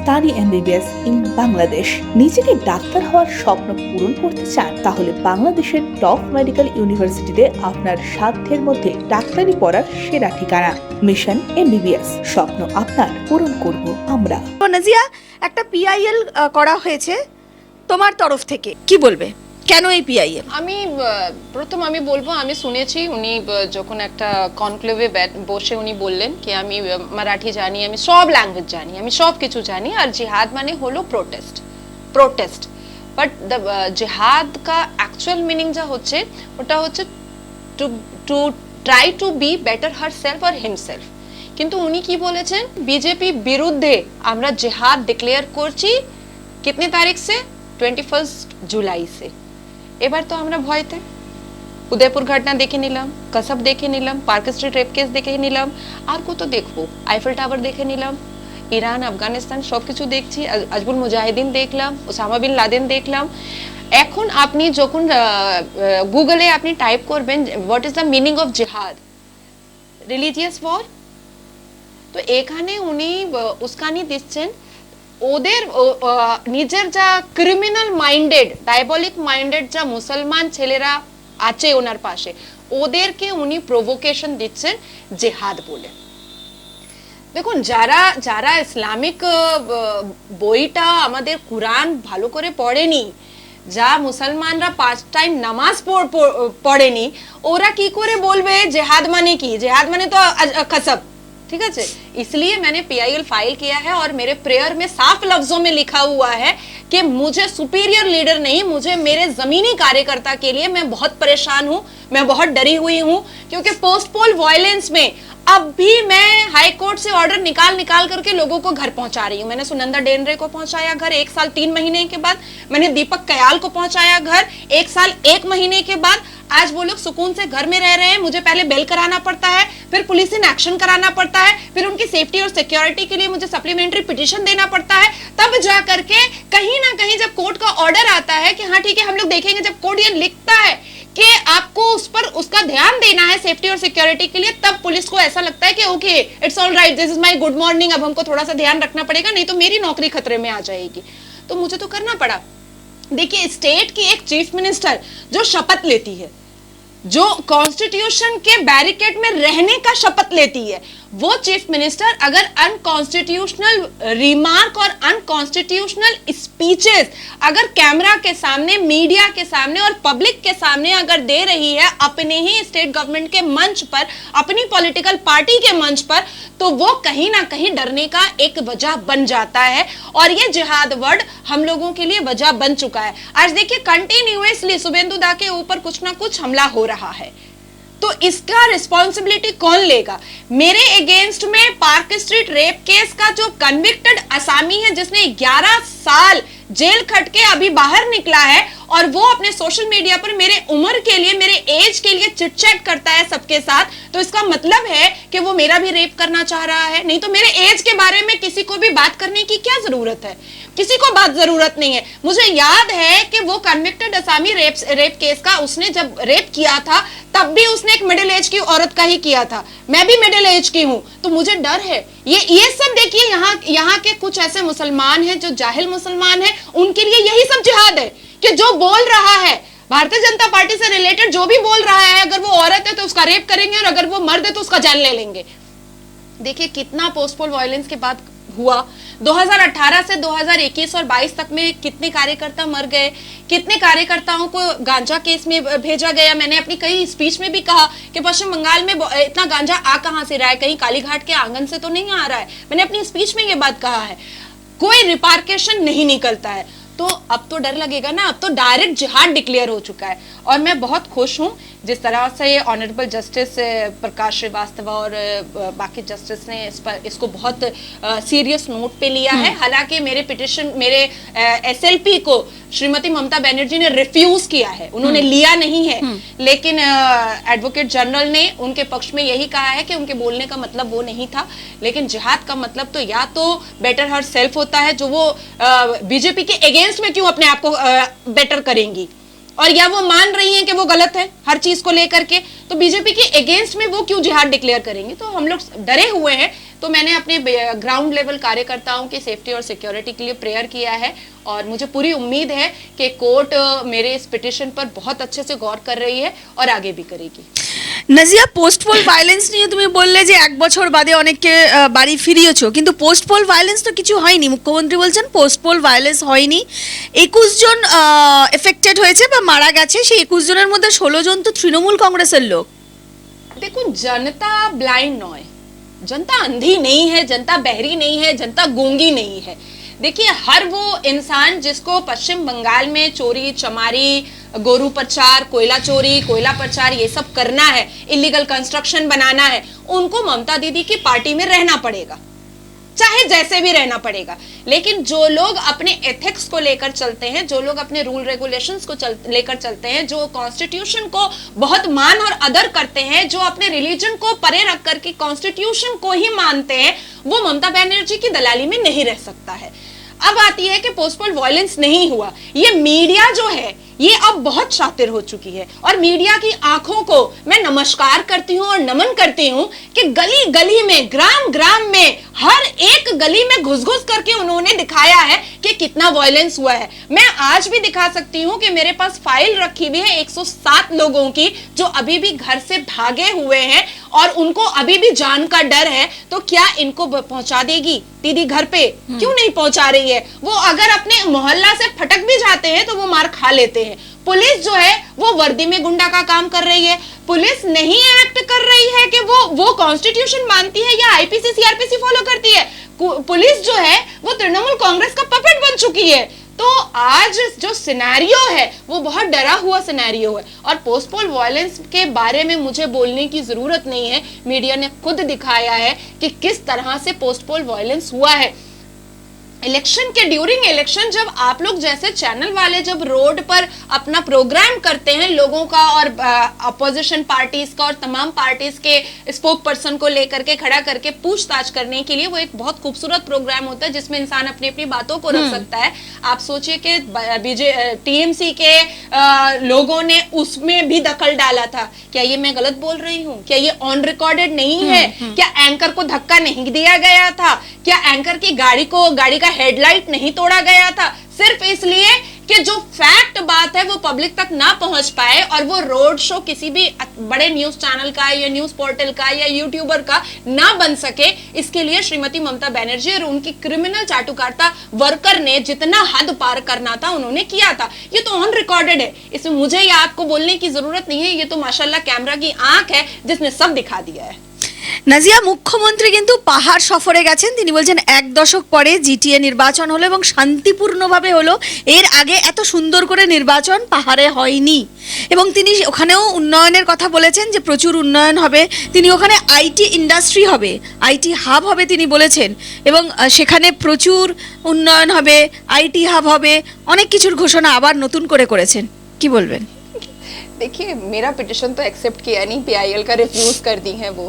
study MBBS in Bangladesh. নিজেকে doctor হওয়ার স্বপ্ন পূরণ করতে চান? তাহলে বাংলাদেশের টপ মেডিকেল ইউনিভার্সিটিতে আপনার সাধ্যের মধ্যে ডাক্তারি পড়ার সেরা ঠিকানা মিশন MBBS। স্বপ্ন আপনার পূরণ করব আমরা। নাজিয়া, একটা পিআইএল করা হয়েছে তোমার তরফ থেকে, কি বলবে কেন এই পিআইএল? আমি বলবো, আমি শুনেছি উনি যখন একটা কনক্লেভে বসে উনি বললেন কি আমি মারাঠি জানি, আমি সব ল্যাঙ্গুয়েজ জানি, আমি সব কিছু জানি, আর জিহাদ মানে হলো প্রোটেস্ট। বাট জিহাদ কা অ্যাকচুয়াল মিনিং যা হচ্ছে ওটা হচ্ছে to try to be better herself আর হিমসেলফ। কিন্তু উনি কি বলেছেন, বিজেপি বিরুদ্ধে আমরা জিহাদ ডিক্লেয়ার করছি কিতনে তারিখ से 21 জুলাই से। এবার তো আমরা ভয়তে উদয়পুর ঘটনা দেখে নিলাম, কসব দেখে নিলাম, পার্ক স্ট্রিট রেপ কেস দেখে নিলাম, আর কত দেখবো, আইফেল টাওয়ার দেখে নিলাম, ইরান আফগানিস্তান সবকিছু দেখছি, আজবুল মুজাহিদিন দেখলাম, ওসামা বিন লাদেন দেখলাম। এখন আপনি যখন গুগলে আপনি টাইপ করবেন what is the meaning of জিহাদ, রিলিজিয়াস ওয়ার, তো এখানে উনি উস্কানি দিচ্ছেন ওদের নিজের যা ক্রিমিনাল মাইন্ডেড, ডায়াবলিক মাইন্ডেড যা মুসলমান ছেলেরা আছে ওনার পাশে, ওদেরকে উনি প্রভোকেশন দিচ্ছেন জিহাদ বলে। দেখুন, যারা ইসলামিক বইটা আমাদের কুরআন ভালো করে পড়েনি, যা মুসলমানরা 5 টাইম নামাজ পড়েনি, ওরা কি করে বলবে জিহাদ মানে কি? জিহাদ মানে তো কসব, ठीक है। इसलिए मैंने पीआईएल फाइल किया है और मेरे प्रेयर में साफ लफ्जों में लिखा हुआ है कि मुझे सुपीरियर लीडर नहीं, मुझे मेरे जमीनी कार्यकर्ता के लिए मैं बहुत परेशान हूं, मैं बहुत डरी हुई हूं, क्योंकि पोस्ट पोल वायलेंस में अब भी मैं हाई कोर्ट से ऑर्डर निकाल करके लोगों को घर पहुंचा रही हूं। मैंने सुनंदा डेनरे को पहुंचाया घर 1 साल 3 महीने के बाद, मैंने दीपक कयाल को पहुंचाया घर 1 साल 1 महीने के बाद। आज वो लोग सुकून से घर में रह रहे हैं, मुझे पहले बेल कराना पड़ता है, फिर पुलिस इन एक्शन कराना पड़ता है, फिर उनकी सेफ्टी और सिक्योरिटी के लिए मुझे सप्लीमेंट्री पिटीशन देना पड़ता है, तब जा करके कहीं ना कहीं जब कोर्ट का ऑर्डर आता है कि हाँ ठीक है हम लोग देखेंगे, जब कोर्ट ये लिखता है कि आपको उस पर उसका ध्यान देना है सेफ्टी और सिक्योरिटी के लिए, तब पुलिस को ऐसा लगता है कि okay it's all right, this is my good morning, अब हमको थोड़ा सा ध्यान रखना पड़ेगा, नहीं तो मेरी नौकरी खतरे में आ जाएगी। तो मुझे तो करना पड़ा। देखिए, स्टेट की एक चीफ मिनिस्टर जो शपथ लेती है, जो कॉन्स्टिट्यूशन के बैरिकेड में रहने का शपथ लेती है, वो चीफ मिनिस्टर अगर अनकॉन्स्टिट्यूशनल रिमार्क और अनकॉन्स्टिट्यूशनल स्पीचेस अगर कैमरा के सामने, मीडिया के सामने और पब्लिक के सामने अगर दे रही है अपने ही स्टेट गवर्नमेंट के मंच पर, अपनी पॉलिटिकल पार्टी के मंच पर, तो वो कहीं ना कहीं डरने का एक वजह बन जाता है। और ये जिहाद वर्ड हम लोगों के लिए वजह बन चुका है। आज देखिए, कंटिन्यूअसली शुभेंदु दा के ऊपर कुछ ना कुछ हमला हो रहा है, तो इसका रिस्पॉन्सिबिलिटी कौन लेगा? मेरे अगेंस्ट में पार्क स्ट्रीट रेप केस का जो कन्विक्टेड असामी है, जिसने 11 साल जेल खट के अभी बाहर निकला है, और वो अपने सोशल मीडिया पर मेरे उम्र के लिए, मेरे एज के लिए चिट चैट करता है सबके साथ, तो इसका मतलब है कि वो मेरा भी रेप करना चाह रहा है। नहीं तो मेरे एज के बारे में किसी को भी बात करने की क्या जरूरत है? किसी को बात जरूरत नहीं है। मुझे याद है कि वो कन्विक्टेड असामी रेप केस का उसने जब रेप किया था, तब भी उसने एक मिडिल एज की औरत का ही किया था। मैं भी मिडिल एज की हूं, तो मुझे डर है। ये सब देखिए, यहाँ के कुछ ऐसे मुसलमान हैं जो जाहिल मुसलमान हैं, उनके लिए यही सब जिहाद है कि जो बोल रहा है भारतीय जनता पार्टी से रिलेटेड, जो भी बोल रहा है, अगर वो औरत है तो उसका रेप करेंगे, और अगर वो मर्द है तो उसका जान ले लेंगे। देखिए कितना पोस्ट पोल वायलेंस के बाद हुआ। 2018 से 2021 और 22 तक में कितने कार्यकर्ता मर गए, कितने कार्यकर्ताओं को गांजा केस में भेजा गया। मैंने अपनी कई स्पीच में भी कहा कि पश्चिम बंगाल में इतना गांजा आ कहां से रहा है, कहीं कालीघाट के आंगन से तो नहीं आ रहा है। मैंने अपनी स्पीच में ये बात कहा है। कोई रिपार्केशन नहीं निकलता है, तो अब तो डर लगेगा ना। अब तो डायरेक्ट जिहाद डिक्लेयर हो चुका है, और मैं बहुत खुश हूं जिस तरह से ऑनरेबल जस्टिस प्रकाश श्रीवास्तव और बाकी जस्टिस ने इसको बहुत सीरियस नोट पे लिया है। हालांकि मेरे पिटिशन, मेरे एसएलपी को श्रीमती ममता बनर्जी ने रिफ्यूज किया है, उन्होंने लिया नहीं है, लेकिन एडवोकेट जनरल ने उनके पक्ष में यही कहा है कि उनके बोलने का मतलब वो नहीं था। लेकिन जिहाद का मतलब तो या तो बेटर हर सेल्फ होता है, जो वो बीजेपी के अगेंस्ट में क्यों अपने आप को बेटर करेंगी, और या वो मान रही हैं कि वो गलत है हर चीज को लेकर के, तो बीजेपी के अगेंस्ट में वो क्यों जिहाद डिक्लेयर करेंगे? तो हम लोग डरे हुए हैं। तो तो मैंने अपने ग्राउंड लेवल कार्यकर्ताओं की सेफ्टी और सिक्योरिटी के लिए प्रेयर किया है और मुझे पूरी उम्मीद है कि कोर्ट मेरे इस पिटिशन पर बहुत अच्छे से गौर कर रही है और आगे भी करेगी। নাজিয়া, পোস্ট পোল ভায়োলেন্স নিয়ে তুমি বললে যে এক বছর বাদে অনেককে বাড়ি ফিরিয়েছো, কিন্তু পোস্ট পোল ভায়োলেন্স তো কিছু হয়নি। মুখ্যমন্ত্রী বলছেন পোস্ট পোল ভায়োলেন্স হয়নি, 21 জন এফেক্টেড হয়েছে বা মারা গেছে, সেই 21 জনের মধ্যে 16 জন তো তৃণমূল কংগ্রেসের লোক। देखो, जनता ब्लाइंड नॉय, जनता अंधी नहीं है, जनता बहरी नहीं है, जनता गूंगी नहीं है। देखिए, हर वो इंसान जिसको पश्चिम बंगाल में चोरी चमारी, गोरू प्रचार, कोयला चोरी, कोयला प्रचार, ये सब करना है, इलीगल कंस्ट्रक्शन बनाना है, उनको ममता दीदी की पार्टी में रहना पड़ेगा, चाहे जैसे भी रहना पड़ेगा। लेकिन जो लोग अपने एथिक्स को लेकर चलते हैं, जो लोग अपने रूल रेगुलेशंस को लेकर चलते हैं, जो कॉन्स्टिट्यूशन को बहुत मान और अदर करते हैं, जो अपने रिलीजन को परे रख करके कॉन्स्टिट्यूशन को ही मानते हैं, वो ममता बनर्जी की दलाली में नहीं रह सकता है। अब आती है कि पोस्टपोल वायलेंस नहीं हुआ, ये मीडिया जो है ये अब बहुत शातिर हो चुकी है और मीडिया की आंखों को मैं नमस्कार करती हूं और नमन करती हूं कि गली गली में, ग्राम ग्राम में, हर एक गली में घुस घुस करके उन्होंने दिखाया है कि कितना वायलेंस हुआ है। मैं आज भी दिखा सकती हूं कि मेरे पास फाइल रखी हुई है 107 लोगों की जो अभी भी घर से भागे हुए हैं और उनको अभी भी जान का डर है। तो क्या इनको पहुंचा देगी दीदी घर पे? क्यों नहीं पहुंचा रही है? वो अगर अपने मोहल्ला से फटक भी जाते हैं तो वो मार खा लेते हैं। पुलिस जो है वो वर्दी में गुंडा का काम कर रही है। पुलिस नहीं एक्ट कर रही है कि वो कॉन्स्टिट्यूशन मानती है या आईपीसी सीआरपीसी फॉलो करती है। पुलिस जो है वो तृणमूल कांग्रेस का पपेट बन चुकी है। तो आज जो सिनेरियो है वो बहुत डरा हुआ सिनेरियो है और पोस्टपोल वायलेंस के बारे में मुझे बोलने की जरूरत नहीं है। मीडिया ने खुद दिखाया है कि किस तरह से पोस्टपोल वायलेंस हुआ है। इलेक्शन के ड्यूरिंग इलेक्शन जब आप लोग जैसे चैनल वाले जब रोड पर अपना प्रोग्राम करते हैं लोगों का और अपोजिशन पार्टीज का और तमाम पार्टीज के स्पोक पर्सन को लेकर के खड़ा करके पूछताछ करने के लिए, वो एक बहुत खूबसूरत प्रोग्राम होता है जिसमें इंसान अपनी अपनी बातों को रख सकता है। आप सोचिए कि टीएमसी के लोगों ने उसमें भी दखल डाला था। क्या ये मैं गलत बोल रही हूँ? क्या ये ऑन रिकॉर्डेड नहीं है? क्या एंकर को धक्का नहीं दिया गया था? क्या एंकर की गाड़ी का हेडलाइट नहीं तोड़ा गया था सिर्फ इसलिए कि जो फैक्ट बात है वो पब्लिक तक ना पहुंच पाए और वो रोड शो किसी भी बड़े न्यूज चैनल का या न्यूज पोर्टल का या यूट्यूबर का ना बन सके? इसके लिए श्रीमती ममता बनर्जी और उनकी क्रिमिनल चाटुकारिता वर्कर ने जितना हद पार करना था उन्होंने किया था। ये तो ऑन रिकॉर्डेड है, इसमें मुझे या आपको बोलने की जरूरत नहीं है। ये तो माशाल्लाह कैमरा की आंख है जिसने सब दिखा दिया है। নাজিয়া, মুখ্যমন্ত্রী কিন্তু পাহাড় সফরে গেছেন। তিনি বলছেন 1 দশক পরে জিটিএ নির্বাচন হলো এবং শান্তিপূর্ণভাবে হলো। এর আগে এত সুন্দর করে নির্বাচন পাহাড়ে হয়নি এবং তিনি ওখানেও উন্নয়নের কথা বলেছেন যে প্রচুর উন্নয়ন হবে। তিনি ওখানে আইটি ইন্ডাস্ট্রি হবে, আইটি হাব হবে তিনি বলেছেন এবং সেখানে প্রচুর উন্নয়ন হবে, আইটি হাব হবে, অনেক কিছুর ঘোষণা আবার নতুন করে করেছেন। কি বলবেন? देखिए, मेरा पिटिशन तो एक्सेप्ट किया नहीं, पीआईएल का रिफ्यूज कर दी है वो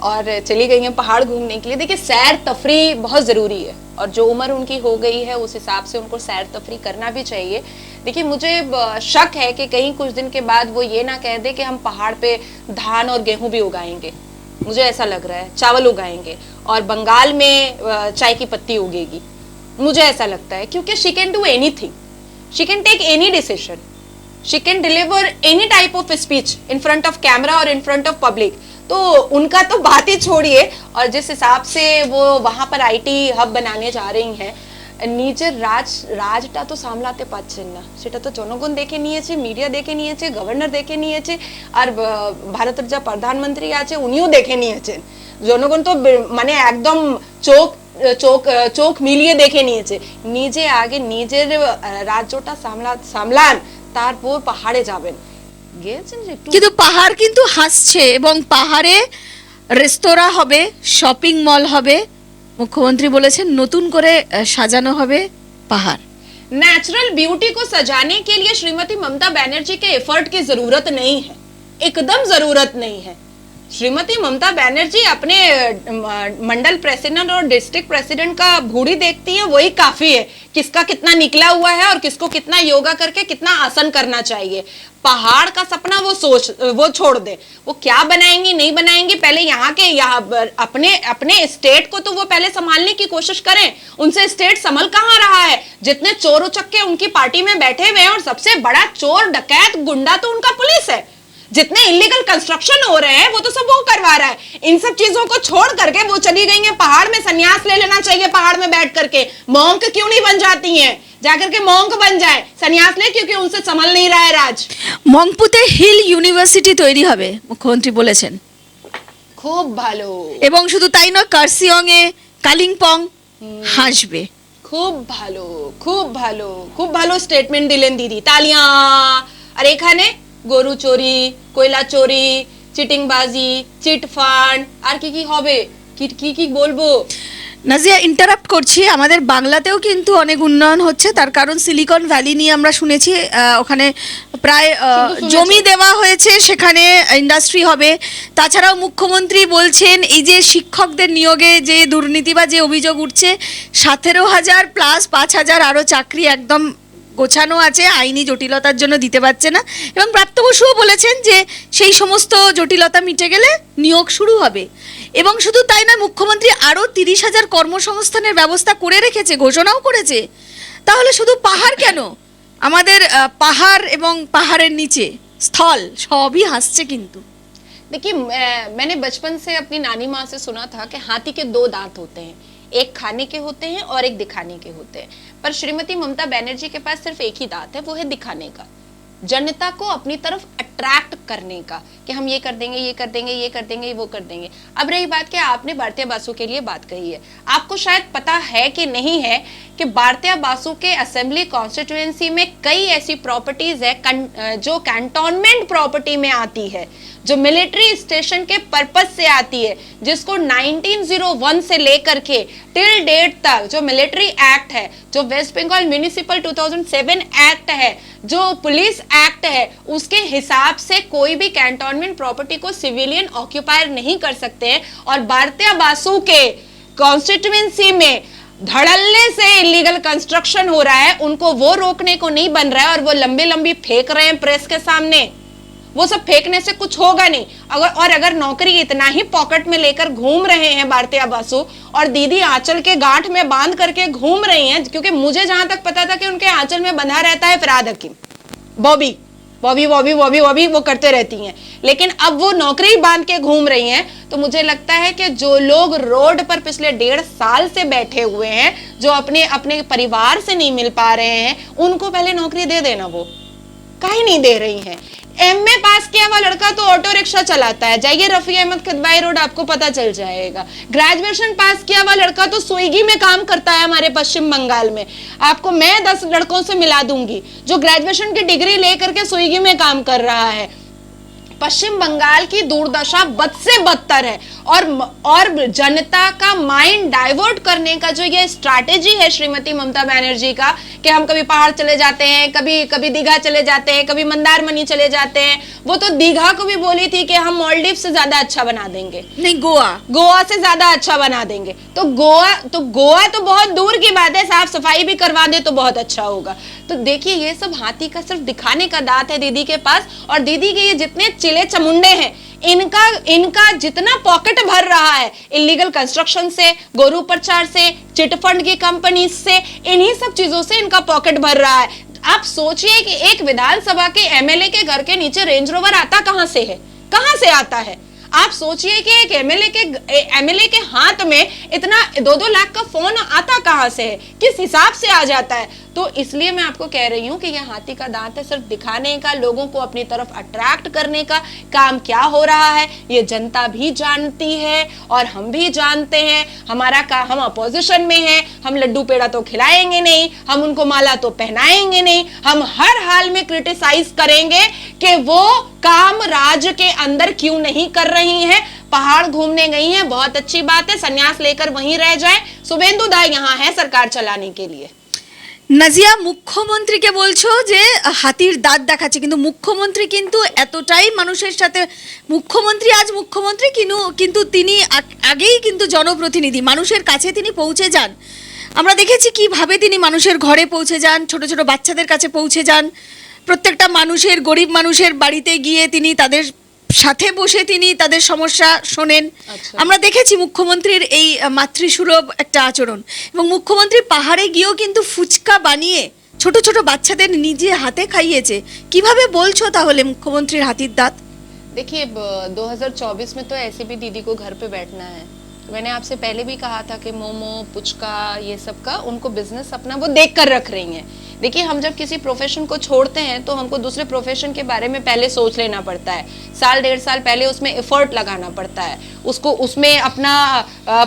और चली गई हैं पहाड़ घूमने के लिए। देखिए, सैर तफरी बहुत ज़रूरी है और जो उम्र उनकी हो गई है उस हिसाब से उनको सैर तफरी करना भी चाहिए। देखिए, मुझे शक है कि कहीं कुछ दिन के बाद वो ये ना कह दे कि हम पहाड़ पे धान और गेहूं भी उगाएंगे। मुझे ऐसा लग रहा है चावल उगाएंगे और बंगाल में चाय की पत्ती उगेगी। मुझे ऐसा लगता है क्योंकि she can do anything, she can take any decision, she can deliver any type of speech in front of camera और इन फ्रंट ऑफ पब्लिक। तो उनका तो बात ही छोड़िए। और जिस हिसाब से वो वहां पर आईटी हब बनाने जा रही हैं, নিজের রাজটা তো সামলাতে পারছেন না, সেটা তো জনগণ দেখে নিয়েছে, মিডিয়া দেখে নিয়েছে, গভর্নর দেখে নিয়েছে আর ভারতের যা প্রধানমন্ত্রী আছে উনিও দেখে নিয়েছেন। জনগণ তো মানে একদম চোখ মিলিয়ে দেখে নিয়েছে। নিজে আগে নিজের রাজ্যটা সামলান, তারপর পাহাড়ে যাবেন। কিন্তু পাহাড় কিন্তু হাসছে এবং পাহাড়ে রেস্তোরাঁ হবে, শপিং মল হবে। মুখ্যমন্ত্রী বলেছেন নতুন করে সাজানো হবে পাহাড়। नेचुरल ब्यूटी को सजाने के लिए श्रीमती ममता बनर्जी के एफर्ट की जरूरत नहीं है, एकदम जरूरत नहीं है। श्रीमती ममता बनर्जी अपने मंडल प्रेसिडेंट और डिस्ट्रिक्ट प्रेसिडेंट का भूड़ी देखती है, वही काफी है। किसका कितना निकला हुआ है और किसको कितना योगा करके कितना आसन करना चाहिए। पहाड़ का सपना वो छोड़ दे, वो क्या बनाएंगी नहीं बनाएंगी, पहले यहाँ अपने स्टेट को तो वो पहले संभालने की कोशिश करें। उनसे स्टेट संभल कहाँ रहा है? जितने चोर उचक्के उनकी पार्टी में बैठे हुए हैं, और सबसे बड़ा चोर डकैत गुंडा तो उनका पुलिस है। जितने इलीगल कंस्ट्रक्शन हो रहे हैं वो तो सब वो करवा रहा है। इन सब चीजों को छोड़ करके वो चली गई हैं पहाड़ में। संन्यास ले लेना चाहिए पहाड़ में बैठ करके। मॉन्क क्यों नहीं बन जाती हैं? जाकर के मॉन्क बन जाए, संन्यास ले, क्योंकि उनसे संभल नहीं रहा है राज। মংপুতে হিল ইউনিভার্সিটি তৈরি হবে মুখ্যমন্ত্রী বলেছেন। খুব ভালো। এবং শুধু তাই নয়, কার্সিয়ং এ কালিম্পং হাসবে। খুব ভালো, খুব ভালো, খুব ভালো স্টেটমেন্ট দিলেন দিদি, তালিয়াं। আর এখানে গরু চোরি, কয়লা চোরি, চিটিংবাজি, চিটফান্ড আর কি কি হবে, কি কি বলবো। নাজিয়া ইন্টারাপ্ট করছি, আমাদের বাংলাতেও কিন্তু অনেক উন্নয়ন হচ্ছে। তার কারণ সিলিকন ভ্যালি নিয়ে আমরা শুনেছি, ওখানে প্রায় জমি দেওয়া হয়েছে, সেখানে ইন্ডাস্ট্রি হবে। তাছাড়াও মুখ্যমন্ত্রী বলছেন এই যে শিক্ষকদের নিয়োগে যে দুর্নীতি বা যে অভিযোগ উঠছে, 17,000 প্লাস 5,000 আরও চাকরি একদম গোছানো আছে, আইনি জটিলতার জন্য দিতে পারছে না। এবং প্রাপ্ত বসুও বলেছেন যে সেই সমস্ত জটিলতা মিটে গেলে নিয়োগ শুরু হবে। এবং শুধু তাই নয়, মুখ্যমন্ত্রী আরও 30,000 কর্মসংস্থানের ব্যবস্থা করে রেখেছে, ঘোষণাও করেছে। তাহলে শুধু পাহাড় কেন, আমাদের পাহাড় এবং পাহাড়ের নিচে স্থল সবই হাসছে। কিন্তু देखिए, मैंने बचपन से अपनी नानी माँ से सुना था कि हाथी के 2 दांत होते हैं, एक खाने के होते हैं और एक दिखाने के होते हैं। पर श्रीमती ममता बनर्जी के पास सिर्फ एक ही दांत है, वो है दिखाने का, जनता को अपनी तरफ अट्रैक्ट करने का, कि हम ये कर देंगे, ये कर देंगे, ये कर देंगे, वो कर देंगे। अब रही बात कि आपने भारतीय बासु के लिए बात कही है, आपको शायद पता है कि नहीं है कि भारतीय बासु के असेंबली कॉन्स्टिट्यूएंसी में कई ऐसी प्रॉपर्टीज है जो कैंटोनमेंट प्रॉपर्टी में आती है, जो मिलिट्री स्टेशन के पर्पस से आती है, जिसको 1901 से लेकर के टिल डेट तक जो मिलिट्री एक्ट है, जो वेस्ट बंगाल म्यूनिसिपल 2007 एक्ट है, जो पुलिस एक्ट है, उसके हिसाब से कोई भी कैंटोनमेंट प्रॉपर्टी को सिविलियन ऑक्यूपायर नहीं कर सकते हैं। और भारतीय बासु के कॉन्स्टिट्यूएंसी में धड़ल्ले से इलीगल कंस्ट्रक्शन हो रहा है, उनको वो रोकने को नहीं बन रहा है, और वो लंबी लंबी फेंक रहे हैं प्रेस के सामने। वो सब फेंकने से कुछ होगा नहीं। अगर नौकरी इतना ही पॉकेट में लेकर घूम रहे हैं भारतीय बासु, और दीदी आंचल के गांठ में बांध करके घूम रही हैं, क्योंकि मुझे जहां तक पता था कि उनके आंचल में बंधा रहता है फराद हकीम, बॉबी बॉबी बॉबी बॉबी बॉबी वो करते रहती हैं, लेकिन अब वो नौकरी बांध के घूम रही हैं। तो मुझे लगता है कि जो लोग रोड पर पिछले 1.5 साल से बैठे हुए हैं, जो अपने परिवार से नहीं मिल पा रहे हैं, उनको पहले नौकरी दे देना। वो कहीं नहीं दे रही हैं। एमए पास किया हुआ लड़का तो ऑटो रिक्शा चलाता है, जाइए रफी अहमद खदवाई रोड, आपको पता चल जाएगा। ग्रेजुएशन पास किया हुआ लड़का तो स्विगी में काम करता है हमारे पश्चिम बंगाल में। आपको मैं 10 लड़कों से मिला दूंगी जो ग्रेजुएशन की डिग्री लेकर के स्विगी में काम कर रहा है। पश्चिम बंगाल की दुर्दशा बद से बदतर है, और जनता का माइंड डाइवर्ट करने का जो ये स्ट्रैटेजी है श्रीमती ममता बनर्जी का, कि हम कभी पहाड़ चले जाते हैं, कभी दीघा चले जाते हैं, कभी मंदारमनी चले जाते हैं। वो तो दीघा को भी बोली थी कि हम मालदीव से ज्यादा अच्छा बना देंगे, नहीं गोवा से ज्यादा अच्छा बना देंगे। तो गोवा तो बहुत दूर की बात है, साफ सफाई भी करवा दे तो बहुत अच्छा होगा। तो देखिए, ये सब हाथी का सिर्फ दिखाने का दांत है दीदी के पास। और दीदी के ये जितने चिले चमुंडे हैं, इनका जितना पॉकेट भर रहा है इलीगल कंस्ट्रक्शन से, गोरू प्रचार से, चिटफंड की कंपनी से, इन्हीं सब चीजों से इनका पॉकेट भर रहा है। आप सोचिए कि एक विधानसभा के एमएलए के घर के नीचे रेंज रोवर आता कहां से है, कहां से आता है? आप सोचिए कि एक एमएलए के हाथ में इतना 2-2 लाख का फोन आता कहां से है, किस हिसाब से आ जाता है? तो इसलिए मैं आपको कह रही हूं कि यह हाथी का दांत है, सिर्फ दिखाने का, लोगों को अपनी तरफ अट्रैक्ट करने का। काम क्या हो रहा है ये जनता भी जानती है और हम भी जानते हैं। हम अपोजिशन में हैं, हम लड्डू पेड़ा तो खिलाएंगे नहीं, हम उनको माला तो पहनाएंगे नहीं, हम हर हाल में क्रिटिसाइज करेंगे कि वो काम राज्य के अंदर क्यों नहीं कर रही हैं। पहाड़ घूमने गई हैं, बहुत अच्छी बात है, संन्यास लेकर वहीं रह जाए। शुभेंदु दा यहाँ है सरकार चलाने के लिए। নাজিয়া, মুখ্যমন্ত্রীকে বলছো যে হাতির দাঁত দেখাচ্ছে, কিন্তু মুখ্যমন্ত্রী কিন্তু এতটাই মানুষের সাথে, মুখ্যমন্ত্রী আজ মুখ্যমন্ত্রী কিন্তু তিনি আগেই কিন্তু জনপ্রতিনিধি, মানুষের কাছে তিনি পৌঁছে যান। আমরা দেখেছি কিভাবে তিনি মানুষের ঘরে পৌঁছে যান, ছোট ছোট বাচ্চাদের কাছে পৌঁছে যান, প্রত্যেকটা মানুষের, গরিব মানুষের বাড়িতে গিয়ে তিনি তাদের সাথে বসে তিনি তাদের সমস্যা শোনেন। আমরা দেখেছি মুখ্যমন্ত্রীর এই মাতৃসুলভ একটা আচরণ, এবং মুখ্যমন্ত্রী পাহাড়ে গিয়েও কিন্তু ফুচকা বানিয়ে ছোট ছোট বাচ্চাদের নিজে হাতে খাইয়েছে। কিভাবে বলছো তাহলে মুখ্যমন্ত্রীর হাতির দাঁত? देखिए 2024 में तो ऐसे भी दीदी को घर पे बैठना है। मैंने आपसे पहले भी कहा था कि मोमो पुचका ये सब का उनको बिजनेस अपना वो देख कर रख रही हैं। देखिए हम जब किसी प्रोफेशन को छोड़ते हैं तो हमको दूसरे प्रोफेशन के बारे में पहले सोच लेना पड़ता है, साल डेढ़ साल पहले उसमें एफर्ट लगाना पड़ता है, उसको उसमें अपना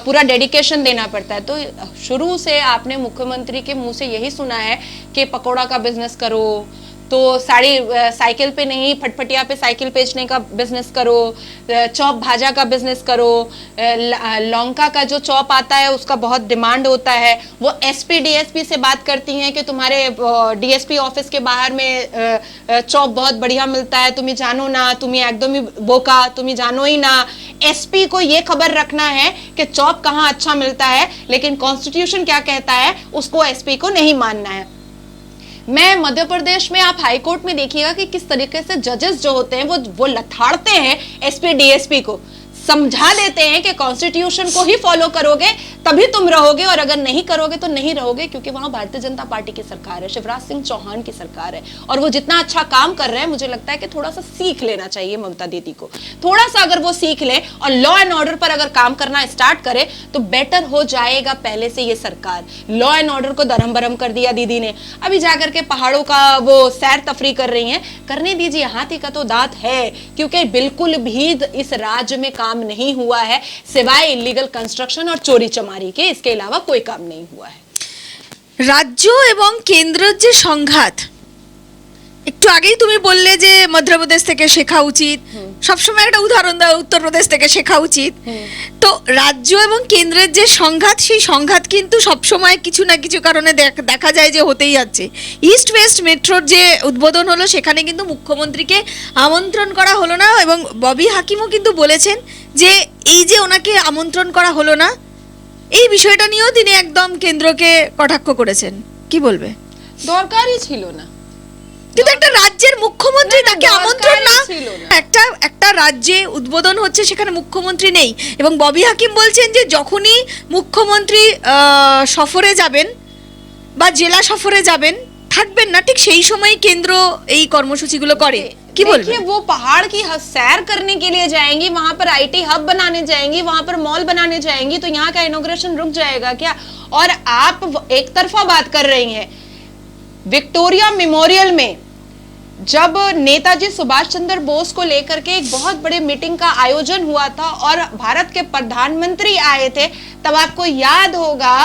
पूरा डेडिकेशन देना पड़ता है। तो शुरू से आपने मुख्यमंत्री के मुंह से यही सुना है कि पकौड़ा का बिजनेस करो, तो साड़ी साइकिल पे नहीं फटफटिया पे साइकिल बेचने का बिजनेस करो, चॉप भाजा का बिजनेस करो, लौंका का जो चॉप आता है उसका बहुत डिमांड होता है। वो एसपी डीएसपी से बात करती हैं कि तुम्हारे डीएसपी ऑफिस के बाहर में चॉप बहुत बढ़िया मिलता है, तुम्हें जानो ना, तुम्हें एकदम ही बोका, तुम्हें जानो ही ना। एसपी को ये खबर रखना है कि चॉप कहाँ अच्छा मिलता है, लेकिन कॉन्स्टिट्यूशन क्या कहता है उसको एसपी को नहीं मानना है। मैं मध्य प्रदेश में आप हाई कोर्ट में देखिएगा कि किस तरीके से जजेस जो होते हैं वो लथाड़ते हैं एसपी डीएसपी को, समझा देते हैं कि कॉन्स्टिट्यूशन को ही फॉलो करोगे तभी तुम रहोगे, और अगर नहीं करोगे तो नहीं रहोगे, क्योंकि वहां भारतीय जनता पार्टी की सरकार है, शिवराज सिंह चौहान की सरकार है, और वो जितना अच्छा काम कर रहे हैं मुझे लगता है कि थोड़ा सा सीख लेना चाहिए ममता दीदी को। थोड़ा सा अगर वो सीख ले और लॉ एंड ऑर्डर पर अगर काम करना स्टार्ट करे तो बेटर हो जाएगा पहले से ये सरकार। लॉ एंड ऑर्डर को दरम बरम कर दिया दीदी ने, अभी जाकर के पहाड़ों का वो सैर तफरी कर रही हैं, करने दीजिए, हाथी का तो दांत है, क्योंकि बिल्कुल भी इस राज्य में काम नहीं हुआ है सिवाय इलीगल कंस्ट्रक्शन और चोरी चमारी के, इसके अलावा कोई काम नहीं हुआ है। রাজ্য এবং কেন্দ্রের যে সংঘাত, একটু আগেই তুমি বললে যে মধ্যপ্রদেশ থেকে শেখা উচিত, সবসময় একটা উদাহরণ দাও উত্তরপ্রদেশ থেকে শেখা উচিত। তো রাজ্য এবং কেন্দ্রের যে সংঘাত, সেই সংঘাত কিন্তু সবসময় কিছু না কিছু কারণে দেখা যায় যে হতেই যাচ্ছে। ইস্ট ওয়েস্ট মেট্রোর যে উদ্বোধন হলো সেখানে কিন্তু মুখ্যমন্ত্রীকে আমন্ত্রণ করা হলো না, এবং ববি হাকিমও কিন্তু বলেছেন যে এই যে ওনাকে আমন্ত্রণ করা হলো না, এই বিষয়টা নিয়েও তিনি একদম কেন্দ্রকে কটাক্ষ করেছেন। কি বলবে? দরকারই ছিল না, কিন্তু একটা রাজ্যের মুখ্যমন্ত্রী তাকে আমন্ত্রণ না, ছিল না। একটা রাজ্যে উদ্বোধন হচ্ছে সেখানে মুখ্যমন্ত্রী নেই, এবং ববি হাকিম বলছেন যে যখনই মুখ্যমন্ত্রী সফরে যাবেন বা জেলা সফরে যাবেন, থাকবেন না, ঠিক সেই সময় কেন্দ্র এই কর্মসূচিগুলো করে। কি বলবে? देखिए वो पहाड़ की सैर करने के लिए जाएंगी, वहां पर आईटी हब बनाने जाएंगी, वहां पर मॉल बनाने जाएंगी, तो यहाँ का इनॉग्रेशन रुक जाएगा क्या? और आप एक तरफा बात कर रही हैं। विक्टोरिया मेमोरियल में जब नेताजी सुभाष चंद्र बोस को लेकर के एक बहुत बड़े मीटिंग का आयोजन हुआ था और भारत के प्रधानमंत्री आए थे, तब आपको याद होगा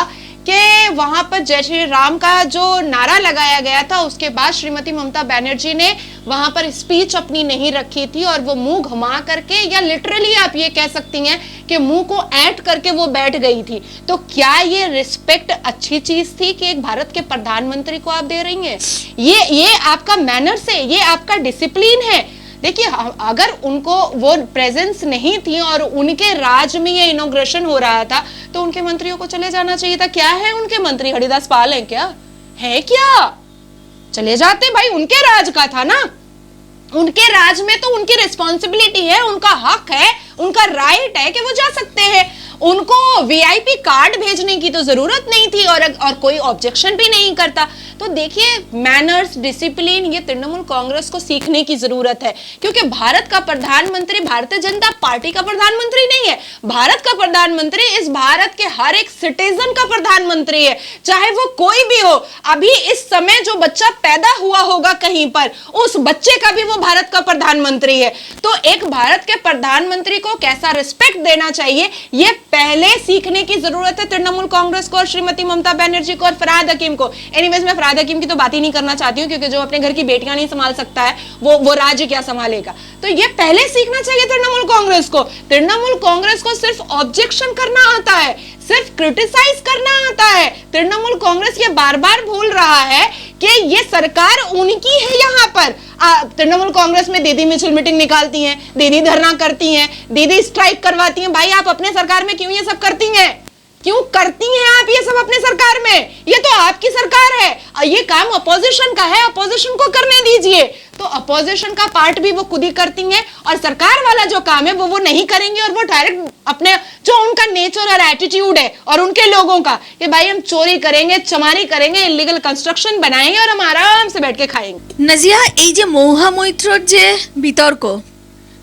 कि वहां पर जय श्री राम का जो नारा लगाया गया था, उसके बाद श्रीमती ममता बनर्जी ने वहां पर स्पीच अपनी नहीं रखी थी, और वो मुंह घुमा करके, या लिटरली आप ये कह सकती हैं कि मुंह को ऐंठ करके वो बैठ गई थी। तो क्या ये रिस्पेक्ट अच्छी चीज थी कि एक भारत के प्रधानमंत्री को आप दे रही हैं? ये आपका मैनर्स है, ये आपका डिसिप्लिन है। देखिए अगर उनको वो प्रेजेंस नहीं थी और उनके राज में ये इनॉग्रेशन हो रहा था, तो उनके मंत्रियों को चले जाना चाहिए था। क्या है उनके मंत्री? हरिदास पाल है क्या? है क्या? चले जाते भाई, उनके राज का था ना, उनके राज में तो उनकी रिस्पॉन्सिबिलिटी है, उनका हक है, उनका राइट है कि वो जा सकते हैं। उनको वीआईपी कार्ड भेजने की तो जरूरत नहीं थी, और कोई ऑब्जेक्शन भी नहीं करता। तो देखिए मैनर्स, डिसिप्लिन, ये तृणमूल कांग्रेस को सीखने की जरूरत है, क्योंकि भारत का प्रधानमंत्री भारतीय जनता पार्टी का प्रधानमंत्री नहीं है। भारत का प्रधानमंत्री इस भारत के हर एक सिटीजन का प्रधानमंत्री है, चाहे वो कोई भी हो। अभी इस समय जो बच्चा पैदा हुआ होगा कहीं पर, उस बच्चे का भी वो भारत का प्रधानमंत्री है। तो एक भारत के प्रधानमंत्री को कैसा रिस्पेक्ट देना चाहिए, ये पहले सीखने की जरूरत है तृणमूल कांग्रेस को और श्रीमती ममता बनर्जी को और फरहाद हकीम को। एनीवेज मैं फरहाद हकीम की तो बात ही नहीं करना चाहती हूँ, क्योंकि जो अपने घर की बेटियां नहीं संभाल सकता है वो राज्य क्या संभालेगा। तो ये पहले सीखना चाहिए तृणमूल कांग्रेस को। तृणमूल कांग्रेस को सिर्फ ऑब्जेक्शन करना आता है, सिर्फ क्रिटिसाइज करना आता है। तृणमूल कांग्रेस ये बार बार भूल रहा है कि ये सरकार उनकी है। यहाँ पर तृणमूल कांग्रेस में दीदी मिছিল मीटिंग निकालती हैं, दीदी धरना करती हैं, दीदी स्ट्राइक करवाती हैं। भाई आप अपने सरकार में क्यों ये सब करती हैं? क्यों करती हैं आप ये सब अपने सरकार में? ये तो आपकी सरकार है, ये काम अपोजिशन का है, अपोजिशन को करने दीजिए। तो अपोजिशन का पार्ट भी वो खुद ही करती हैं और सरकार वाला जो काम है वो नहीं करेंगे। और वो डायरेक्ट अपने जो उनका नेचर और एटीट्यूड है और उनके लोगों का कि भाई हम चोरी करेंगे, चमारी करेंगे, इलीगल कंस्ट्रक्शन बनाएंगे और हम आराम से बैठ के खाएंगे। নাজিয়া, এই যে মহুয়া মৈত্রর যে বিতর্ক,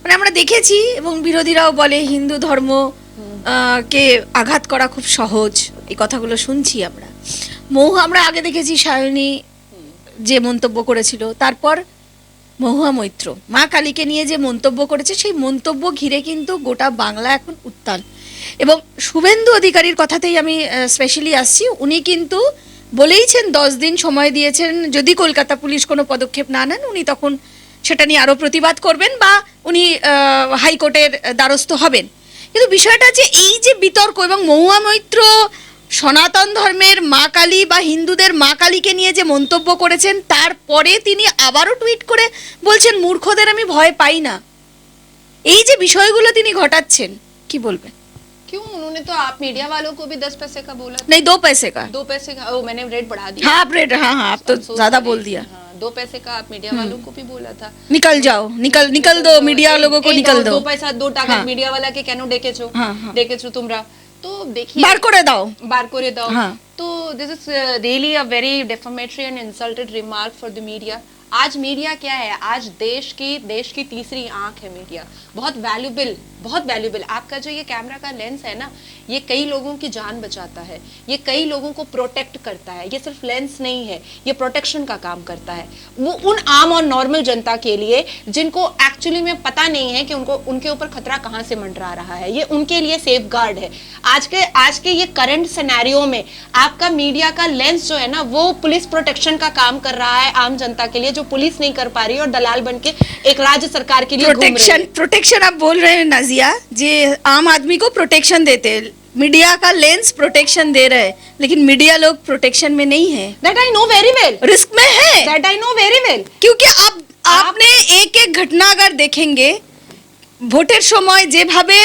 মানে আমরা দেখেছি এবং বিরোধীরাও বলে হিন্দু ধর্ম কে আঘাত করা খুব সহজ, এই কথাগুলো শুনছি আমরা। আমরা আগে দেখেছি সায়নী যে মন্তব্য করেছিল, তারপর মহুয়া মৈত্র মা কালীকে নিয়ে যে মন্তব্য করেছে, সেই মন্তব্য ঘিরে কিন্তু গোটা বাংলা এখন উত্তাল। এবং শুভেন্দু অধিকারীর কথাতেই আমি স্পেশালি আসছি। উনি কিন্তু বলেইছেন 10 দিন সময় দিয়েছেন, যদি কলকাতা পুলিশ কোনো পদক্ষেপ না নেন উনি তখন সেটা নিয়ে আরও প্রতিবাদ করবেন বা উনি হাইকোর্টের দ্বারস্থ হবেন। কিন্তু বিষয়টা যে এই যে বিতর্ক, এবং মহুয়া মৈত্র সনাতন ধর্মের মা কালী বা হিন্দুদের মা কালীকে নিয়ে যে মন্তব্য করেছেন, তারপরে তিনি আবারও টুইট করে বলছেন মূর্খদের আমি ভয় পাই না। এই যে বিষয়গুলো তিনি ঘটাচ্ছেন, কি বলবেন? क्यों? उन्होंने तो आप मीडिया वालों को भी 10 पैसे का बोला था। नहीं, 2 पैसे का। 2 पैसे का? ओ, मैंने रेट बढ़ा दिया। हाँ आप रेट, हाँ आप तो ज्यादा बोल दिया। 2 पैसे का आप मीडिया वालों को भी बोला था। निकल जाओ, निकल दो मीडिया लोगों को, निकल दो। 2 पैसा 2 টাকা हाँ। मीडिया वाला के কেন ডেকেছো? ডেকেছো তোমরা? তো देखिए বার করে দাও, বার করে দাও। हाँ। तो this is really a very defamatory and insulted remark for the media. आज मीडिया क्या है? आज देश की तीसरी आंख है मीडिया। बहुत वैल्यूबल। आपका जो ये कैमरा का लेंस है ना, ये कई लोगों की जान बचाता है, ये कई लोगों को प्रोटेक्ट करता है। ये सिर्फ लेंस नहीं है, ये प्रोटेक्शन का काम करता है। वो उन आम और नॉर्मल जनता के लिए जिनको एक्चुअली में पता नहीं है कि उनके ऊपर खतरा कहाँ से मंडरा रहा है, ये उनके लिए सेफ गार्ड है। आज के ये करंट सिनेरियो में आपका मीडिया का लेंस जो है ना, वो पुलिस प्रोटेक्शन का काम कर रहा है आम जनता के लिए, जो पुलिस नहीं कर पा रही है और दलाल बन के एक राज्य सरकार के लिए घूम रही है। प्रोटेक्शन आप बोल रहे हैं नाजिया, जे आम आदमी को प्रोटेक्शन देते हैं, मीडिया का लेंस प्रोटेक्शन दे रहे हैं, लेकिन मीडिया लोग प्रोटेक्शन में नहीं है। That I know very well, risk में है। That I know very well. क्योंकि आपने एक ঘটনা अगर देखेंगे, ভোটের সময় যেভাবে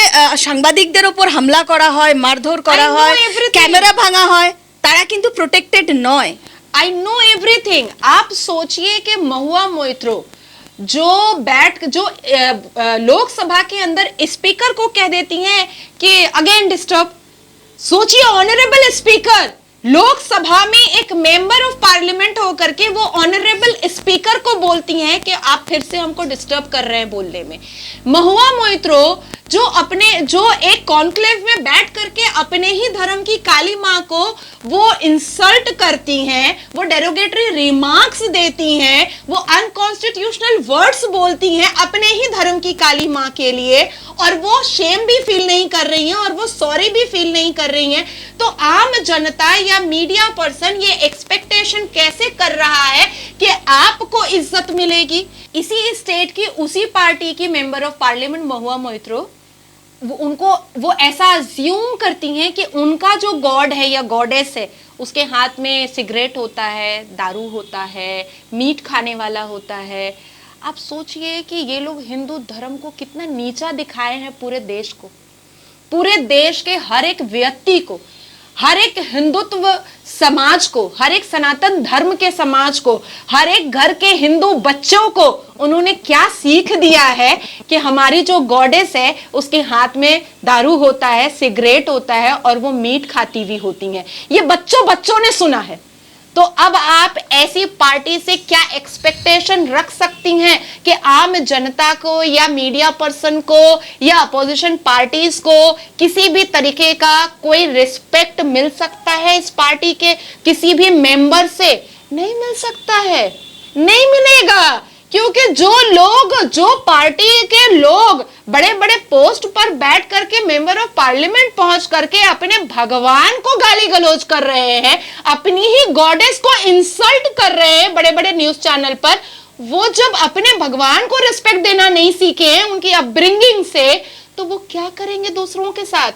সাংবাদিকদের উপর হামলা করা হয়, মারধর করা হয়, ক্যামেরা ভাঙা হয়, তারা কিন্তু প্রোটেক্টেড নয়। I know everything. आप सोचिए कि महुआ मोइत्रो जो लोकसभा के अंदर स्पीकर को कह देती हैं कि अगेन डिस्टर्ब। सोचिए ऑनरेबल स्पीकर लोकसभा में एक मेंबर ऑफ पार्लियामेंट होकर के वो ऑनरेबल स्पीकर को बोलती हैं कि आप फिर से हमको डिस्टर्ब कर रहे हैं बोलने में। महुआ मोइत्रो जो एक कॉन्क्लेव में बैठ करके अपने ही धर्म की काली माँ को वो इंसल्ट करती हैं, वो डेरोगेटरी रिमार्क्स देती हैं, वो अनकॉन्स्टिट्यूशनल वर्ड्स बोलती हैं अपने ही धर्म की काली माँ के लिए, और वो शेम भी फील नहीं कर रही हैं और वो सॉरी भी फील नहीं कर रही हैं। तो आम जनता या मीडिया पर्सन ये एक्सपेक्टेशन कैसे कर रहा है कि आपको इज्जत मिलेगी? इसी स्टेट की उसी पार्टी की मेंबर ऑफ पार्लियामेंट महुआ मोइत्रो वो ऐसा अज्यूम करती हैं कि उनका जो गॉड है या गॉडेस है, उसके हाथ में सिगरेट होता है, दारू होता है, मीट खाने वाला होता है। आप सोचिए कि ये लोग हिंदू धर्म को कितना नीचा दिखाए हैं पूरे देश को, पूरे देश के हर एक व्यक्ति को, हर एक हिंदुत्व समाज को, हर एक सनातन धर्म के समाज को, हर एक घर के हिंदू बच्चों को उन्होंने क्या सीख दिया है कि हमारी जो गॉडेस है उसके हाथ में दारू होता है, सिगरेट होता है और वो मीट खाती हुई होती हैं। ये बच्चों ने सुना है। तो अब आप ऐसी पार्टी से क्या एक्सपेक्टेशन रख सकती हैं कि आम जनता को या मीडिया पर्सन को या अपोजिशन पार्टीज को किसी भी तरीके का कोई रिस्पेक्ट मिल सकता है इस पार्टी के किसी भी मेंबर से? नहीं मिल सकता है, नहीं मिलेगा। क्योंकि जो पार्टी के लोग बड़े बड़े पोस्ट पर बैठ करके मेंबर ऑफ पार्लियामेंट पहुंच करके अपने भगवान को गाली गलौज कर रहे हैं, अपनी ही गॉडेस को इंसल्ट कर रहे हैं बड़े बड़े न्यूज चैनल पर, वो जब अपने भगवान को रिस्पेक्ट देना नहीं सीखे हैं उनकी अपब्रिंगिंग से, तो वो क्या करेंगे दूसरों के साथ?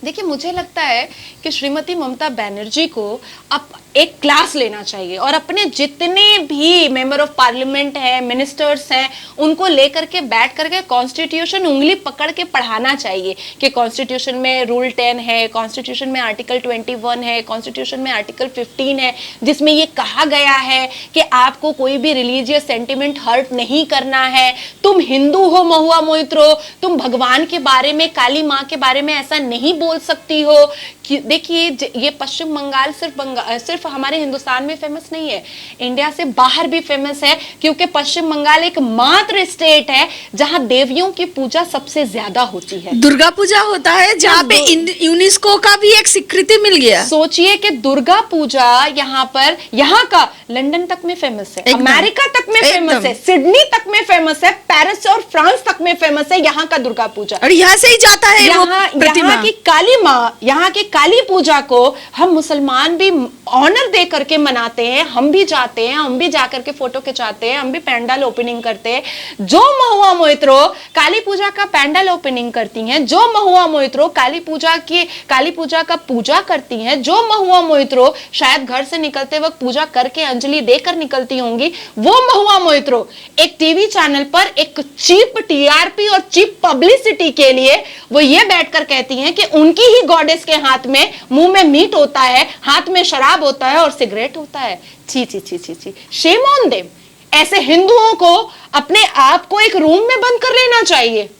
देखिए, मुझे लगता है कि श्रीमती ममता बनर्जी को अब एक क्लास लेना चाहिए और अपने जितने भी मेंबर ऑफ पार्लियामेंट हैं, मिनिस्टर्स हैं, उनको लेकर के बैठ करके कॉन्स्टिट्यूशन उंगली पकड़ के पढ़ाना चाहिए कि कॉन्स्टिट्यूशन में रूल 10 है, कॉन्स्टिट्यूशन में आर्टिकल 21 है, कॉन्स्टिट्यूशन में आर्टिकल 15 है, जिसमें ये कहा गया है कि आपको कोई भी रिलीजियस सेंटिमेंट हर्ट नहीं करना है। तुम हिंदू हो महुआ मोइत्रो, तुम भगवान के बारे में, काली माँ के बारे में ऐसा नहीं बोल सकती हो। देखिए, ये पश्चिम बंगाल सिर्फ हमारे हिंदुस्तान में फेमस नहीं है, इंडिया से बाहर भी फेमस है, क्योंकि पश्चिम बंगाल एक मात्र स्टेट है जहां देवियों की पूजा सबसे ज्यादा होती है। दुर्गा पूजा होता है जहाँ पे यूनेस्को का भी एक स्वीकृति मिल गया। सोचिए कि दुर्गा पूजा यहाँ पर, यहाँ का लंदन तक में फेमस है, अमेरिका तक में फेमस है, सिडनी तक में फेमस है, पेरिस और फ्रांस तक में फेमस है यहाँ का दुर्गा पूजा। और यहाँ से ही जाता है यहाँ की काली माँ, यहाँ की काली पूजा को हम मुसलमान भी ऑनर दे करके मनाते हैं, हम भी जाते हैं, हम भी जाकर के फोटो खिंचाते हैं, हम भी पैंडल ओपनिंग करते हैं। जो महुआ मोइत्रो काली पूजा का पैंडल ओपनिंग करती हैं, जो महुआ मोइत्रो काली पूजा का पूजा करती हैं, जो महुआ मोइत्रो शायद घर से निकलते वक्त पूजा करके अंजलि देकर निकलती होंगी, वो महुआ मोइत्रो एक टीवी चैनल पर एक चीप टीआरपी और चीप पब्लिसिटी के लिए वो ये बैठकर कहती हैं कि उनकी ही गॉडेस के हाथ में, मुंह में मीट होता है, हाथ में शराब होता है और सिगरेट होता है। छी छी छी छी छी, शेम ऑन देम। ऐसे हिंदुओं को अपने आप को एक रूम में बंद कर लेना चाहिए।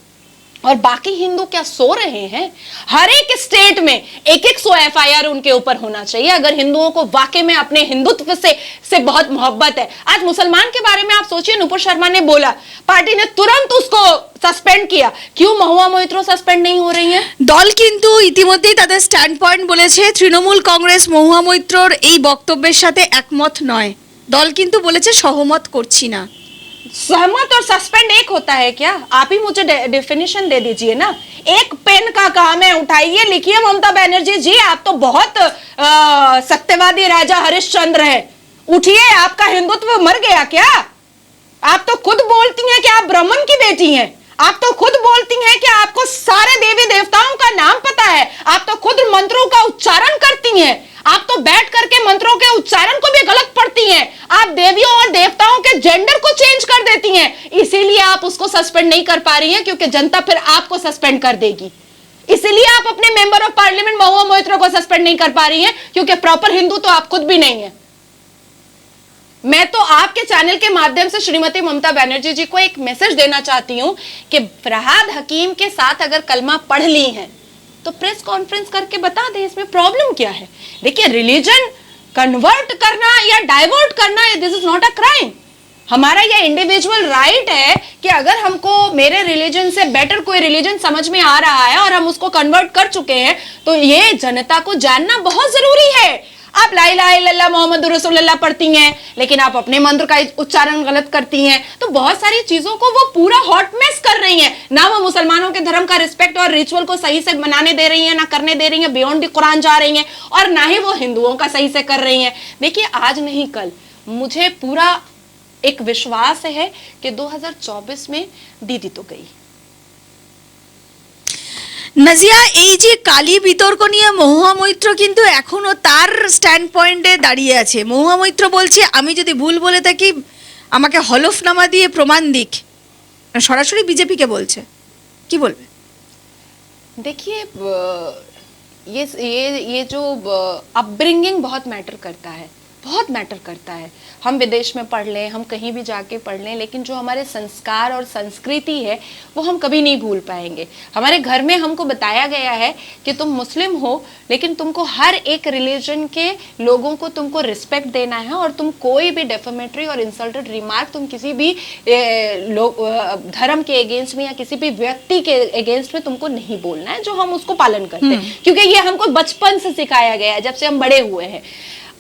और बाकी हिंदू क्या सो रहे हैं? हर एक स्टेट में 100 एफआईआर उनके ऊपर होना चाहिए अगर हिंदुओं को वाकई में अपने हिंदुत्व से बहुत मोहब्बत है। आज मुसलमान के बारे में आप सोचिए, नुपुर शर्मा ने बोला, पार्टी ने तुरंत उसको सस्पेंड किया। क्यों महुआ मोइत्रो सस्पेंड नहीं हो रही है? দল কিন্তু ইতিমধ্যেই তাদের স্ট্যান্ড পয়েন্ট বলেছে। তৃণমূল কংগ্রেস মহুয়া মৈত্রর এই বক্তব্যের সাথে একমত নয়। দল কিন্তু বলেছে সহমত করছি না। सहमत और सस्पेंड एक होता है क्या? आप ही मुझे डेफिनेशन दे दीजिए ना। एक पेन का काम है, उठाइए, लिखिए, ममता बनर्जी जी आप तो बहुत सत्यवादी राजा हरिश्चंद्र है, उठिए। आपका हिंदुत्व मर गया क्या? आप तो खुद बोलती हैं कि आप ब्राह्मण की बेटी हैं, आप तो खुद बोलती हैं कि आपको सारे देवी देवताओं का नाम पता है, आप तो खुद मंत्रों का उच्चारण करती हैं, आप तो बैठ करके मंत्रों के उच्चारण को भी गलत पढ़ती हैं, आप देवियों और देवताओं के जेंडर को चेंज कर देती हैं। इसीलिए आप उसको सस्पेंड नहीं कर पा रही हैं, क्योंकि जनता फिर आपको सस्पेंड कर देगी। इसीलिए आप अपने मेंबर ऑफ पार्लियामेंट महुआ मोइत्रो को सस्पेंड नहीं कर पा रही हैं, क्योंकि प्रॉपर हिंदू तो आप खुद भी नहीं है। मैं तो आपके चैनल के माध्यम से श्रीमती ममता बनर्जी जी को एक मैसेज देना चाहती हूं कि फरहाद हकीम के साथ अगर कलमा पढ़ ली है तो प्रेस कॉन्फ्रेंस करके बता दे इसमें प्रॉब्लम क्या है। देखिए, रिलीजन कन्वर्ट करना या डाइवर्ट करना, this is not a crime. हमारा यह इंडिविजुअल राइट है कि अगर हमको मेरे रिलीजन से बेटर कोई रिलीजन समझ में आ रहा है और हम उसको कन्वर्ट कर चुके हैं, तो ये जनता को जानना बहुत जरूरी है। आप ला इलाहा इल्लल्लाह मोहम्मद रसूलुल्लाह पढ़ती हैं, लेकिन आप अपने मंत्र का उच्चारण गलत करती हैं, तो बहुत सारी चीजों को वो पूरा हॉट मेस कर रही हैं। ना वो मुसलमानों के धर्म का रिस्पेक्ट और रिचुअल को सही से मनाने दे रही हैं, ना करने दे रही हैं, बियॉन्ड द कुरान जा रही हैं, और ना ही वो हिंदुओं का सही से कर रही हैं। देखिए, आज नहीं कल मुझे पूरा एक विश्वास है कि 2024 में दीदी तो गई। নাজিয়া, এই যে কালী বিতর্ক নিয়ে মহুয়া মৈত্র কিন্তু এখনো তার স্ট্যান্ড পয়েন্টে দাঁড়িয়ে আছে। মহুয়া মৈত্র বলছে, আমি যদি ভুল বলে থাকি আমাকে হলফনামা দিয়ে প্রমাণ দিক। সরাসরি বিজেপিকে বলছে, কি বলবে? देखिए, ये जो अपब्रिंगिंग बहुत मैटर करता है, बहुत मैटर करता है। हम विदेश में पढ़ लें, हम कहीं भी जाके पढ़ लें, लेकिन जो हमारे संस्कार और संस्कृति है वो हम कभी नहीं भूल पाएंगे। हमारे घर में हमको बताया गया है कि तुम मुस्लिम हो, लेकिन तुमको हर एक रिलीजन के लोगों को तुमको रिस्पेक्ट देना है, और तुम कोई भी डेफेमेटरी और इंसल्टेड रिमार्क तुम किसी भी धर्म के अगेंस्ट में या किसी भी व्यक्ति के अगेंस्ट में तुमको नहीं बोलना है, जो हम उसको पालन करते हैं, क्योंकि ये हमको बचपन से सिखाया गया है, जब से हम बड़े हुए हैं।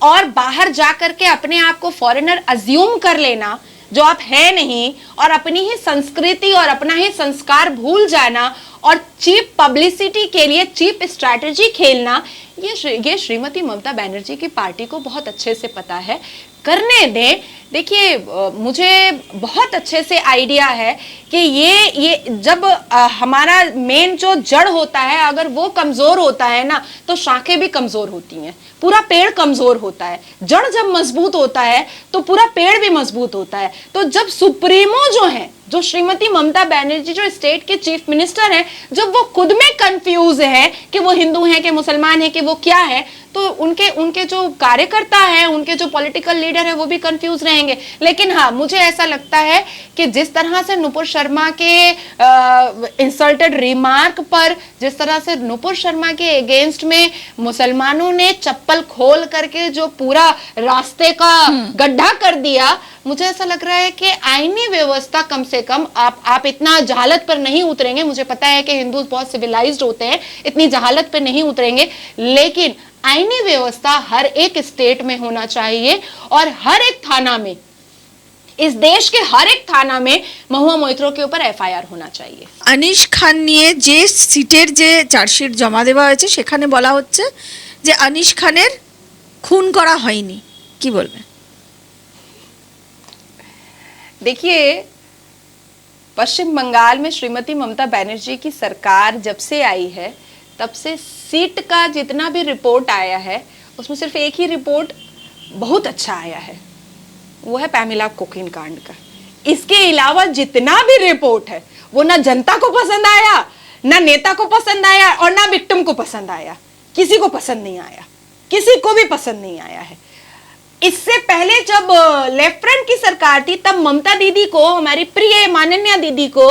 और बाहर जाकर के अपने आप को फॉरेनर अज्यूम कर लेना जो आप है नहीं, और अपनी ही संस्कृति और अपना ही संस्कार भूल जाना, और चीप पब्लिसिटी के लिए चीप स्ट्रैटेजी खेलना, ये श्रीमती ममता बनर्जी की पार्टी को बहुत अच्छे से पता है। करने दें। देखिए मुझे बहुत अच्छे से आइडिया है कि ये जब हमारा मेन जो जड़ होता है अगर वो कमजोर होता है ना तो शाखें भी कमजोर होती हैं, पूरा पेड़ कमजोर होता है। जड़ जब मजबूत होता है तो पूरा पेड़ भी मजबूत होता है। तो जब सुप्रीमो जो है, जो श्रीमती ममता बनर्जी जो स्टेट के चीफ मिनिस्टर हैं, जब वो खुद में कंफ्यूज है कि वो हिंदू हैं कि मुसलमान हैं कि वो क्या है, तो उनके जो कार्यकर्ता हैं, उनके जो पॉलिटिकल लीडर हैं वो भी कंफ्यूज रहेंगे। लेकिन हाँ, मुझे ऐसा लगता है कि जिस तरह से नुपुर शर्मा के इंसल्टेड रिमार्क पर, जिस तरह से नुपुर शर्मा के अगेंस्ट में मुसलमानों ने चप्पल खोल करके जो पूरा रास्ते का गड्ढा कर दिया, मुझे ऐसा लग रहा है कि आईनी व्यवस्था कम से कम आप इतना जहालत पर नहीं उतरेंगे। मुझे पता है कि हिंदू बहुत सिविलाइज्ड होते हैं, इतनी जहालत पर नहीं उतरेंगे, लेकिन आईनी व्यवस्था हर एक स्टेट में होना चाहिए और हर एक थाना में, इस देश के हर एक थाना में महुआ मोइत्रो के ऊपर एफआईआर होना चाहिए। আনিস খান নিয়ে যে সিটের যে চার্জশিট জমা দেওয়া হয়েছে সেখানে বলা হচ্ছে যে আনিস খানের খুন করা হয়নি, কি বলবেন? देखिए पश्चिम बंगाल में श्रीमती ममता बनर्जी की सरकार जब से आई है तब से सीट का जितना भी रिपोर्ट आया है उसमें सिर्फ एक ही रिपोर्ट बहुत अच्छा आया है, वो है पैमिला कोकीन कांड का। इसके अलावा जितना भी रिपोर्ट है वो ना जनता को पसंद आया, ना नेता को पसंद आया और ना विक्टिम को पसंद आया। किसी को पसंद नहीं आया, किसी को भी पसंद नहीं आया है। इससे पहले जब लेफ्ट फ्रंट की सरकार थी तब ममता दीदी को, हमारी प्रिय माननीय दीदी को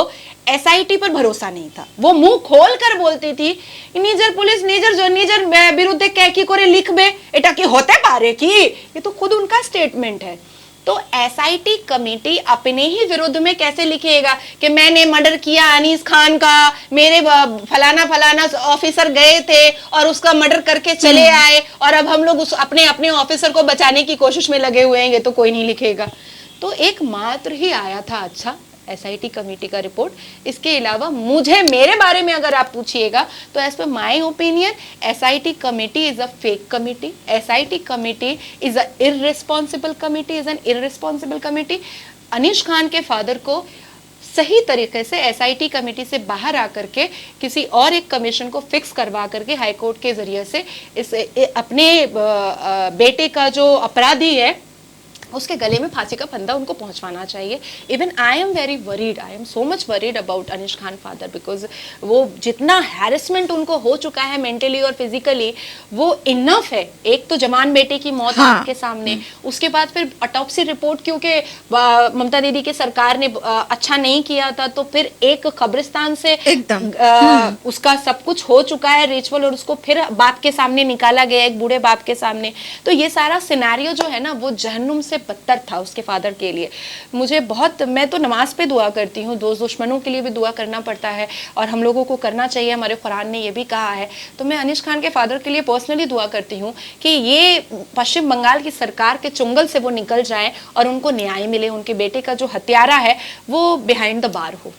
एसआईटी पर भरोसा नहीं था। वो मुंह खोल कर बोलती थी निजर पुलिस निजर विरुद्ध क्या की करे लिखबे एटा की होते पारे की, ये तो खुद उनका स्टेटमेंट है। तो एसआईटी कमेटी अपने ही विरुद्ध में कैसे लिखेगा कि मैंने मर्डर किया अनीस खान का, मेरे फलाना फलाना ऑफिसर गए थे और उसका मर्डर करके चले आए और अब हम लोग उस अपने अपने ऑफिसर को बचाने की कोशिश में लगे हुए हैं, ये तो कोई नहीं लिखेगा। तो एक मात्र ही आया था अच्छा एसआईटी कमेटी का रिपोर्ट। इसके अलावा मुझे, मेरे बारे में अगर आप पूछिएगा तो as per my opinion SIT committee is a fake committee. SIT committee is a irresponsible committee, is an irresponsible committee. Anish Khan के फादर को सही तरीके से एसआईटी कमेटी से बाहर आकर के किसी और एक कमीशन को फिक्स करवा करके हाईकोर्ट के जरिए से इस अपने बेटे का जो अपराधी है उसके गले में फांसी का फंदा उनको पहुंचवाना चाहिए। Even I am very worried, I am so much worried about Anish Khan father, because वो जितना हैरेसमेंट उनको हो चुका है मेंटली और फिजिकली वो इनफ है। एक तो जवान बेटे की मौत आपके सामने, उसके बाद फिर ऑटोप्सी रिपोर्ट क्योंकि ममता दीदी की सरकार ने अच्छा नहीं किया था, तो फिर एक कब्रिस्तान से एकदम उसका सब कुछ हो चुका है रिचुअल और उसको फिर बाप के सामने निकाला गया, एक बूढ़े बाप के सामने। तो ये सारा सिनेरियो जो है ना वो जहन्नुम से बदतर था उसके फादर के लिए। मुझे बहुत, मैं तो नमाज पे दुआ करती हूँ, दोस्त दुश्मनों के लिए भी दुआ करना पड़ता है और हम लोगों को करना चाहिए, हमारे कुरान ने ये भी कहा है। तो मैं अनीश खान के फादर के लिए पर्सनली दुआ करती हूँ कि ये पश्चिम बंगाल की सरकार के चुंगल से वो निकल जाएं और उनको न्याय मिले, उनके बेटे का जो हत्यारा है वो बिहाइंड द बार हो।